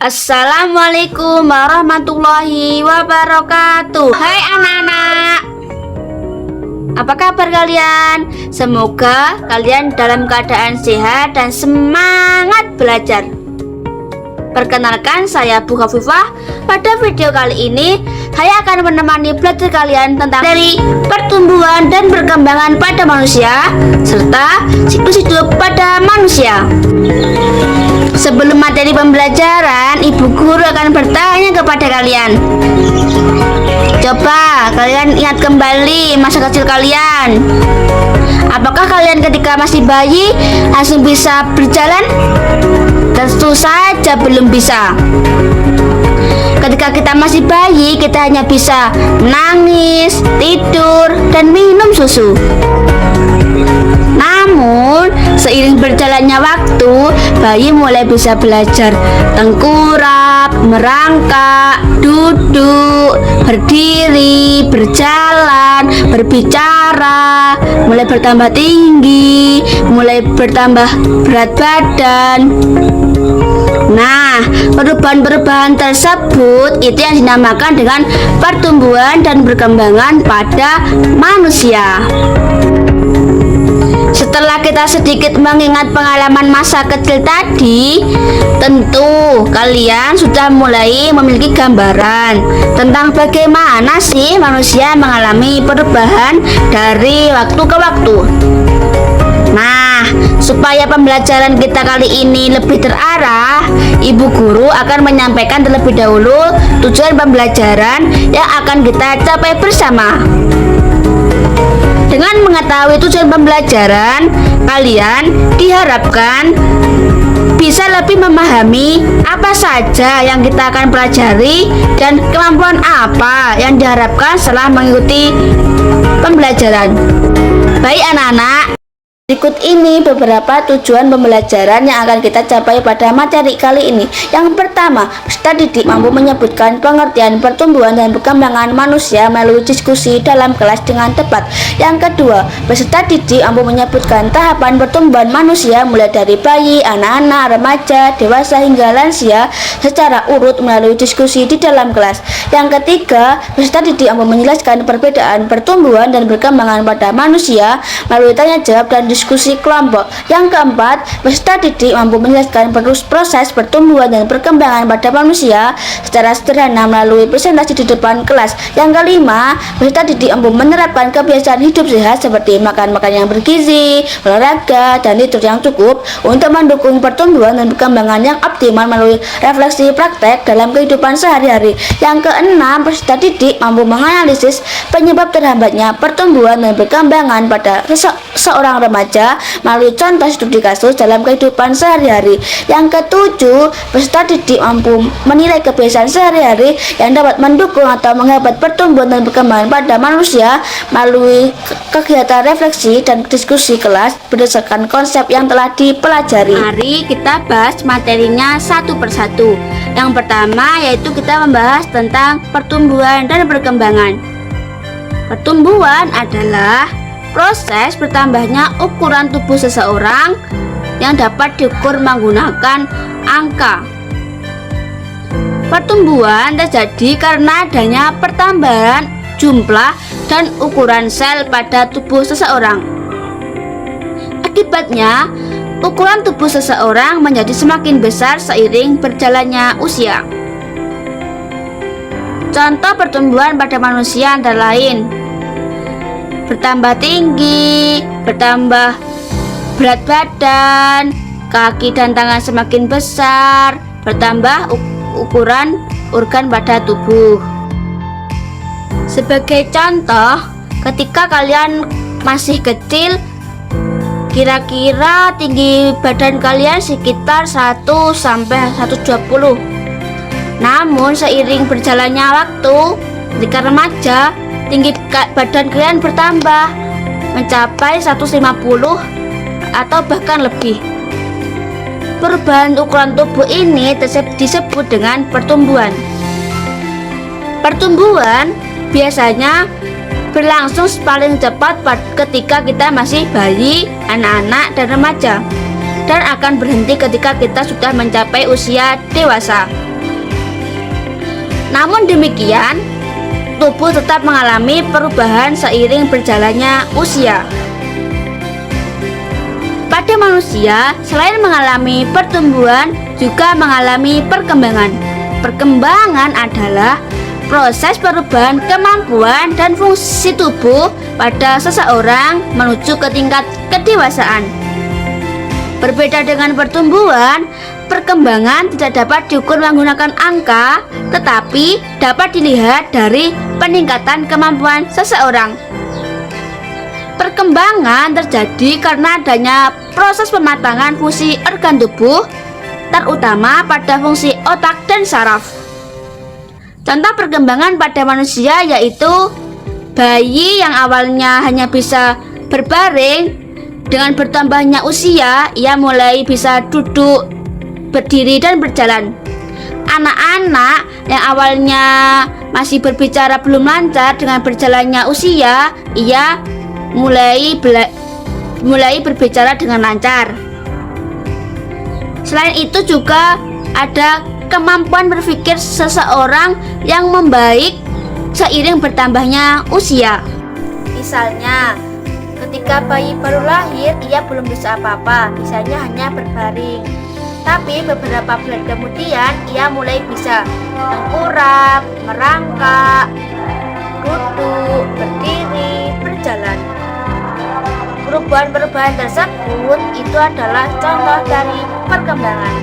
Assalamualaikum warahmatullahi wabarakatuh. Hai anak-anak, apa kabar kalian? Semoga kalian dalam keadaan sehat dan semangat belajar. Perkenalkan, saya Bu Khafifah. Pada video kali ini saya akan menemani belajar kalian tentang dari pertumbuhan dan perkembangan pada manusia serta siklus hidup pada manusia. Sebelum materi pembelajaran, ibu guru akan bertanya kepada kalian. Coba kalian ingat kembali masa kecil kalian. Apakah kalian ketika masih bayi langsung bisa berjalan? Tentu saja belum bisa. Ketika kita masih bayi, kita hanya bisa menangis, tidur, dan minum susu. Namun, seiring berjalannya waktu, bayi mulai bisa belajar tengkurap, merangkak, duduk, berdiri, berjalan, berbicara, mulai bertambah tinggi, mulai bertambah berat badan. Nah, perubahan-perubahan tersebut itu yang dinamakan dengan pertumbuhan dan perkembangan pada manusia. Setelah kita sedikit mengingat pengalaman masa kecil tadi, tentu kalian sudah mulai memiliki gambaran tentang bagaimana sih manusia mengalami perubahan dari waktu ke waktu. Nah, supaya pembelajaran kita kali ini lebih terarah, ibu guru akan menyampaikan terlebih dahulu tujuan pembelajaran yang akan kita capai bersama. Dengan mengetahui tujuan pembelajaran, kalian diharapkan bisa lebih memahami apa saja yang kita akan pelajari dan kemampuan apa yang diharapkan setelah mengikuti pembelajaran. Baik anak-anak, berikut ini beberapa tujuan pembelajaran yang akan kita capai pada materi kali ini. Yang pertama, peserta didik mampu menyebutkan pengertian pertumbuhan dan perkembangan manusia melalui diskusi dalam kelas dengan tepat. Yang kedua, peserta didik mampu menyebutkan tahapan pertumbuhan manusia mulai dari bayi, anak-anak, remaja, dewasa hingga lansia secara urut melalui diskusi di dalam kelas. Yang ketiga, peserta didik mampu menjelaskan perbedaan pertumbuhan dan perkembangan pada manusia melalui tanya jawab dan diskusi kelompok. Yang keempat, peserta didik mampu menjelaskan proses pertumbuhan dan perkembangan pada manusia secara sederhana melalui presentasi di depan kelas. Yang kelima, peserta didik mampu menerapkan kebiasaan hidup sehat seperti makan makanan yang bergizi, olahraga, dan tidur yang cukup untuk mendukung pertumbuhan dan perkembangan yang optimal melalui refleksi praktek dalam kehidupan sehari-hari. Yang keenam, peserta didik mampu menganalisis penyebab terhambatnya pertumbuhan dan perkembangan pada seorang remaja melalui contoh studi kasus dalam kehidupan sehari-hari. Yang ketujuh, peserta didik mampu menilai kebiasaan sehari-hari yang dapat mendukung atau menghambat pertumbuhan dan perkembangan pada manusia melalui kegiatan refleksi dan diskusi kelas berdasarkan konsep yang telah dipelajari. Mari kita bahas materinya satu persatu. Yang pertama yaitu kita membahas tentang pertumbuhan dan perkembangan. Pertumbuhan adalah proses bertambahnya ukuran tubuh seseorang yang dapat diukur menggunakan angka. Pertumbuhan terjadi karena adanya pertambahan jumlah dan ukuran sel pada tubuh seseorang. Akibatnya, ukuran tubuh seseorang menjadi semakin besar seiring berjalannya usia. Contoh pertumbuhan pada manusia antara lain bertambah tinggi, bertambah berat badan, kaki dan tangan semakin besar, bertambah ukuran organ pada tubuh. Sebagai contoh, ketika kalian masih kecil, kira-kira tinggi badan kalian sekitar 1 sampai 120. Namun seiring berjalannya waktu, ketika remaja, tinggi badan kalian bertambah mencapai 150 atau bahkan lebih. Perubahan ukuran tubuh ini disebut dengan pertumbuhan. Pertumbuhan biasanya berlangsung paling cepat ketika kita masih bayi, anak-anak, dan remaja, dan akan berhenti ketika kita sudah mencapai usia dewasa. Namun demikian, tubuh tetap mengalami perubahan seiring berjalannya usia. Pada manusia, selain mengalami pertumbuhan, juga mengalami perkembangan. Perkembangan adalah proses perubahan kemampuan dan fungsi tubuh pada seseorang menuju ke tingkat kedewasaan. Berbeda dengan pertumbuhan, perkembangan tidak dapat diukur menggunakan angka, tetapi dapat dilihat dari peningkatan kemampuan seseorang. Perkembangan terjadi karena adanya proses pematangan fungsi organ tubuh, terutama pada fungsi otak dan saraf. Contoh perkembangan pada manusia yaitu bayi yang awalnya hanya bisa berbaring, dengan bertambahnya usia, ia mulai bisa duduk, berdiri, dan berjalan. Anak-anak yang awalnya masih berbicara belum lancar, dengan berjalannya usia, ia mulai berbicara dengan lancar. Selain itu juga ada kemampuan berpikir seseorang yang membaik seiring bertambahnya usia. Misalnya, ketika bayi baru lahir, ia belum bisa apa-apa, misalnya hanya berbaring. Tapi beberapa bulan kemudian, ia mulai bisa tengkurap, merangkak, duduk, berdiri, berjalan. Perubahan-perubahan tersebut itu adalah contoh dari perkembangan.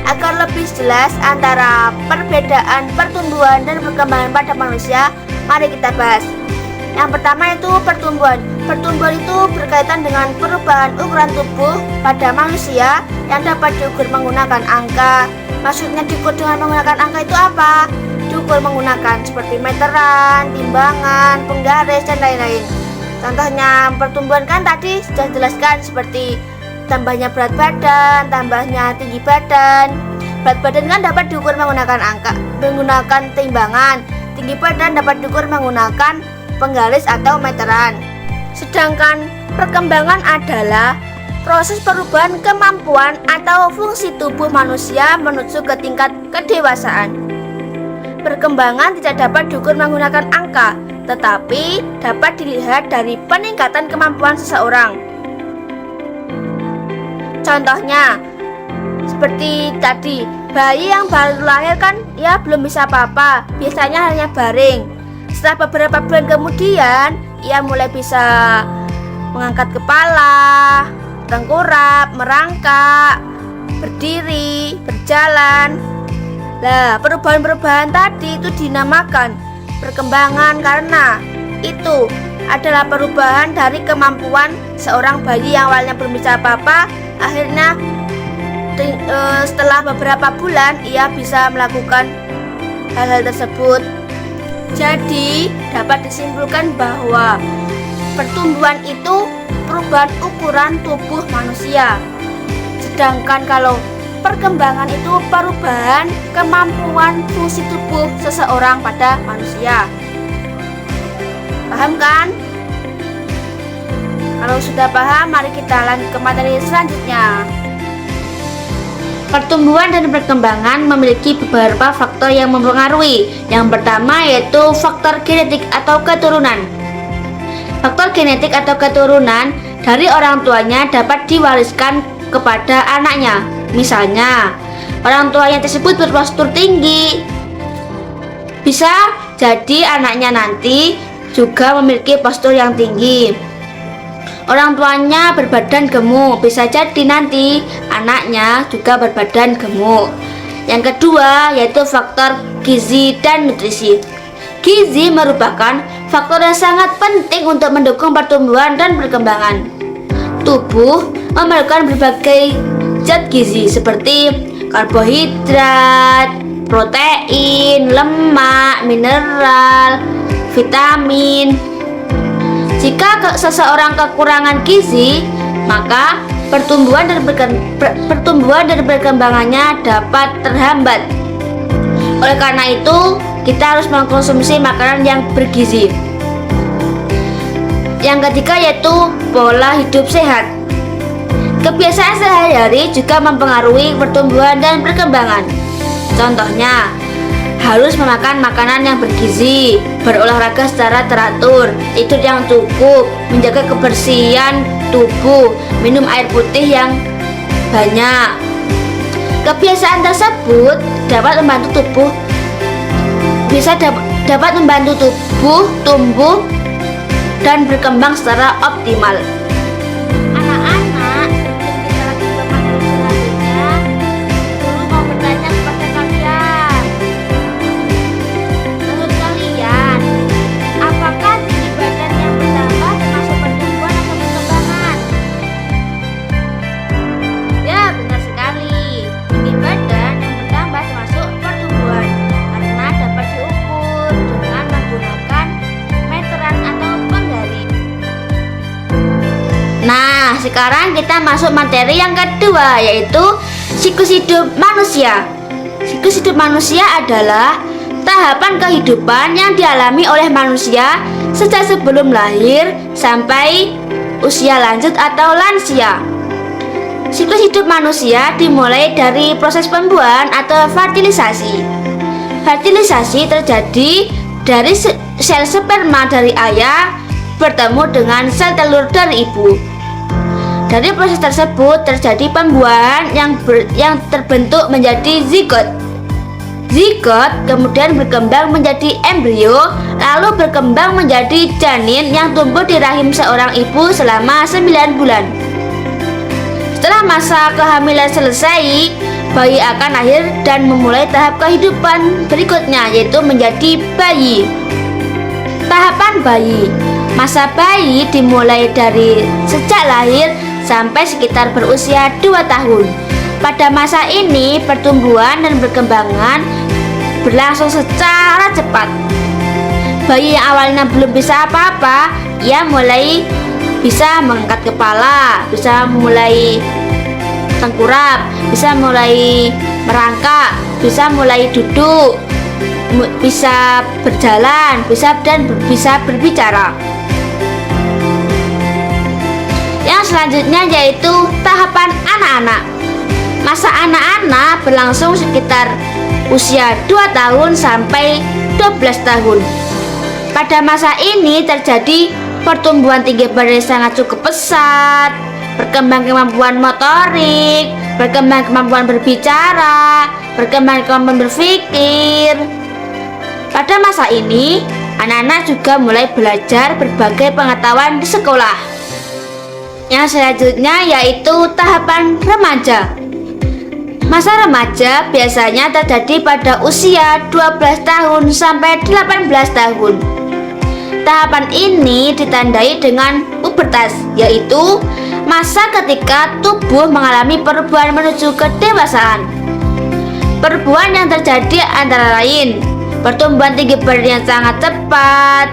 Agar lebih jelas antara perbedaan pertumbuhan dan perkembangan pada manusia, mari kita bahas. Yang pertama itu pertumbuhan. Pertumbuhan itu berkaitan dengan perubahan ukuran tubuh pada manusia yang dapat diukur menggunakan angka. Maksudnya diukur dengan menggunakan angka itu apa? Diukur menggunakan seperti meteran, timbangan, penggaris, dan lain-lain. Contohnya pertumbuhan kan tadi sudah dijelaskan seperti tambahnya berat badan, tambahnya tinggi badan. Berat badan kan dapat diukur menggunakan angka, menggunakan timbangan. Tinggi badan dapat diukur menggunakan penggaris atau meteran. Sedangkan perkembangan adalah proses perubahan kemampuan atau fungsi tubuh manusia menuju ke tingkat kedewasaan. Perkembangan tidak dapat diukur menggunakan angka, tetapi dapat dilihat dari peningkatan kemampuan seseorang. Contohnya, seperti tadi, bayi yang baru lahir kan ya belum bisa apa-apa, biasanya hanya baring. Setelah beberapa bulan kemudian, ia mulai bisa mengangkat kepala, tengkurap, merangkak, berdiri, berjalan. Nah, perubahan-perubahan tadi itu dinamakan perkembangan karena itu adalah perubahan dari kemampuan seorang bayi yang awalnya belum bisa apa-apa, akhirnya setelah beberapa bulan ia bisa melakukan hal-hal tersebut. Jadi dapat disimpulkan bahwa pertumbuhan itu perubahan ukuran tubuh manusia, sedangkan kalau perkembangan itu perubahan kemampuan fungsi tubuh seseorang pada manusia. Paham kan? Kalau sudah paham, mari kita lanjut ke materi selanjutnya. Pertumbuhan dan perkembangan memiliki beberapa faktor yang mempengaruhi. Yang pertama yaitu faktor genetik atau keturunan. Faktor genetik atau keturunan dari orang tuanya dapat diwariskan kepada anaknya. Misalnya, orang tuanya tersebut berpostur tinggi, bisa jadi anaknya nanti juga memiliki postur yang tinggi. Orang tuanya berbadan gemuk, bisa jadi nanti anaknya juga berbadan gemuk. Yang kedua yaitu faktor gizi dan nutrisi. Gizi merupakan faktor yang sangat penting untuk mendukung pertumbuhan dan perkembangan. Tubuh memerlukan berbagai zat gizi seperti karbohidrat, protein, lemak, mineral, vitamin. Jika seseorang kekurangan gizi, maka pertumbuhan dan perkembangannya dapat terhambat. Oleh karena itu, kita harus mengkonsumsi makanan yang bergizi. Yang ketiga yaitu pola hidup sehat. Kebiasaan sehari-hari juga mempengaruhi pertumbuhan dan perkembangan. Contohnya, harus memakan makanan yang bergizi, berolahraga secara teratur, tidur yang cukup, menjaga kebersihan tubuh, minum air putih yang banyak. Kebiasaan tersebut dapat membantu tubuh tumbuh dan berkembang secara optimal. Anak-anak, sebelum kita lanjut ke materi selanjutnya, Guru mau bertanya kepada kalian. Menurut kalian, apakah tinggi badan yang bertambah termasuk pertumbuhan atau perkembangan? Ya, benar sekali. Tinggi badan yang bertambah termasuk pertumbuhan karena dapat diukur dengan menggunakan meteran atau penggali. Nah, sekarang kita masuk materi yang kedua, yaitu siklus hidup manusia. Siklus hidup manusia adalah tahapan kehidupan yang dialami oleh manusia sejak sebelum lahir sampai usia lanjut atau lansia. Siklus hidup manusia dimulai dari proses pembuahan atau fertilisasi. Fertilisasi terjadi dari sel sperma dari ayah bertemu dengan sel telur dari ibu. Dari proses tersebut terjadi pembuahan yang terbentuk menjadi zigot. Zigot kemudian berkembang menjadi embrio, lalu berkembang menjadi janin yang tumbuh di rahim seorang ibu selama 9 bulan. Setelah masa kehamilan selesai, bayi akan lahir dan memulai tahap kehidupan berikutnya, yaitu menjadi bayi. Tahapan bayi. Masa bayi dimulai dari sejak lahir sampai sekitar berusia 2 tahun. Pada masa ini, pertumbuhan dan perkembangan berlangsung secara cepat. Bayi yang awalnya belum bisa apa-apa, ia mulai bisa mengangkat kepala, bisa mulai tengkurap, bisa mulai merangkak, bisa mulai duduk, bisa berjalan, bisa berbicara. Yang selanjutnya yaitu tahapan anak-anak. Masa anak-anak berlangsung sekitar usia 2 tahun sampai 12 tahun. Pada masa ini terjadi pertumbuhan tinggi badan sangat cukup pesat, berkembang kemampuan motorik, berkembang kemampuan berbicara, berkembang kemampuan berpikir. Pada masa ini, anak-anak juga mulai belajar berbagai pengetahuan di sekolah. Yang selanjutnya yaitu tahapan remaja. Masa remaja biasanya terjadi pada usia 12 tahun sampai 18 tahun. Tahapan ini ditandai dengan pubertas, yaitu masa ketika tubuh mengalami perubahan menuju kedewasaan. Perubahan yang terjadi antara lain pertumbuhan tinggi badan yang sangat cepat,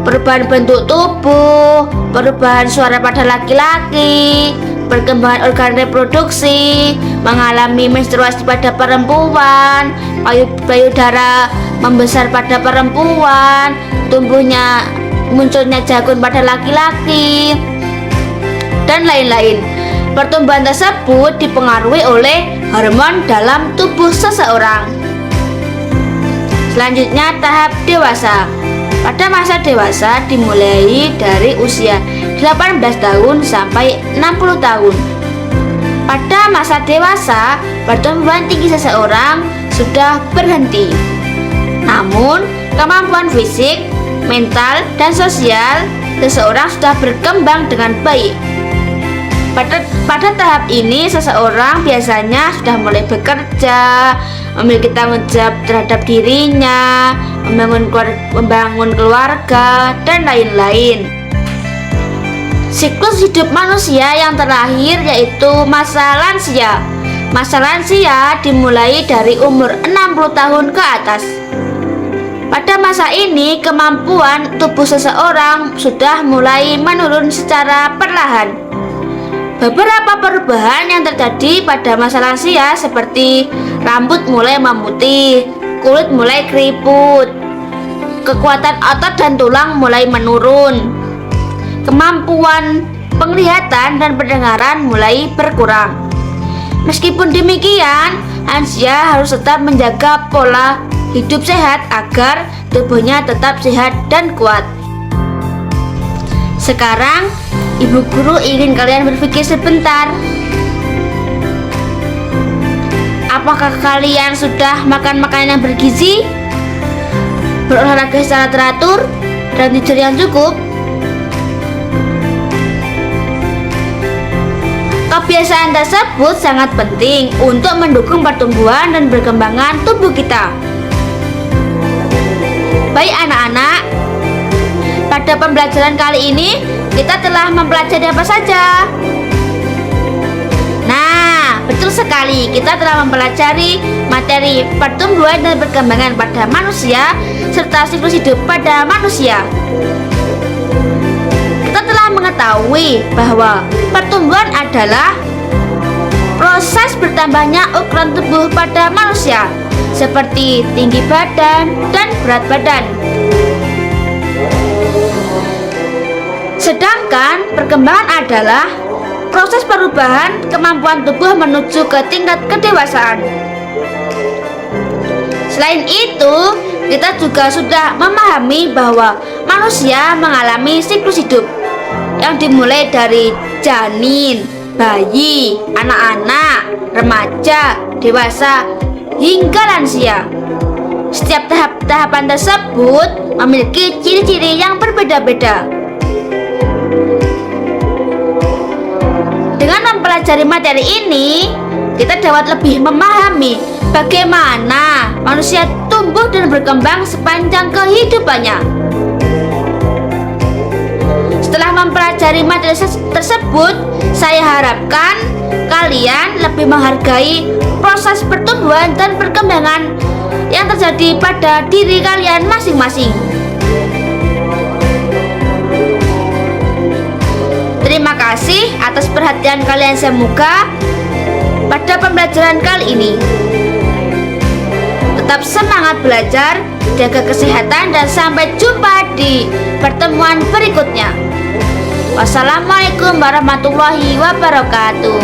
perubahan bentuk tubuh, perubahan suara pada laki-laki, perkembangan organ reproduksi, mengalami menstruasi pada perempuan, payudara membesar pada perempuan, munculnya jagun pada laki-laki, dan lain-lain. Pertumbuhan tersebut dipengaruhi oleh hormon dalam tubuh seseorang. Selanjutnya tahap dewasa. Pada masa dewasa dimulai dari usia 18 tahun sampai 60 tahun. Pada masa dewasa, pertumbuhan tinggi seseorang sudah berhenti. Namun, kemampuan fisik, mental, dan sosial seseorang sudah berkembang dengan baik. Pada tahap ini, seseorang biasanya sudah mulai bekerja, memiliki tanggung jawab terhadap dirinya, membangun keluarga, dan lain-lain. Siklus hidup manusia yang terakhir yaitu masa lansia. Masa lansia dimulai dari umur 60 tahun ke atas. Pada masa ini, kemampuan tubuh seseorang sudah mulai menurun secara perlahan. Beberapa perubahan yang terjadi pada masa lansia seperti rambut mulai memutih, kulit mulai keriput, kekuatan otot dan tulang mulai menurun, kemampuan penglihatan dan pendengaran mulai berkurang. Meskipun demikian, lansia harus tetap menjaga pola hidup sehat agar tubuhnya tetap sehat dan kuat. Sekarang, Ibu Guru ingin kalian berpikir sebentar. Apakah kalian sudah makan makanan yang bergizi, berolahraga secara teratur, dan tidur yang cukup? Kebiasaan tersebut sangat penting untuk mendukung pertumbuhan dan perkembangan tubuh kita. Baik anak-anak, pada pembelajaran kali ini kita telah mempelajari apa saja? Nah, betul sekali, kita telah mempelajari materi pertumbuhan dan perkembangan pada manusia serta siklus hidup pada manusia. Kita telah mengetahui bahwa pertumbuhan adalah proses bertambahnya ukuran tubuh pada manusia, seperti tinggi badan dan berat badan. Sedangkan perkembangan adalah proses perubahan kemampuan tubuh menuju ke tingkat kedewasaan. Selain itu, kita juga sudah memahami bahwa manusia mengalami siklus hidup yang dimulai dari janin, bayi, anak-anak, remaja, dewasa, hingga lansia. Setiap tahapan tersebut memiliki ciri-ciri yang berbeda-beda. Dengan mempelajari materi ini, kita dapat lebih memahami bagaimana manusia tumbuh dan berkembang sepanjang kehidupannya. Setelah mempelajari materi tersebut, saya harapkan kalian lebih menghargai proses pertumbuhan dan perkembangan yang terjadi pada diri kalian masing-masing. Terima kasih atas perhatian kalian semoga pada pembelajaran kali ini. Tetap semangat belajar, jaga kesehatan, dan sampai jumpa di pertemuan berikutnya. Wassalamualaikum warahmatullahi wabarakatuh.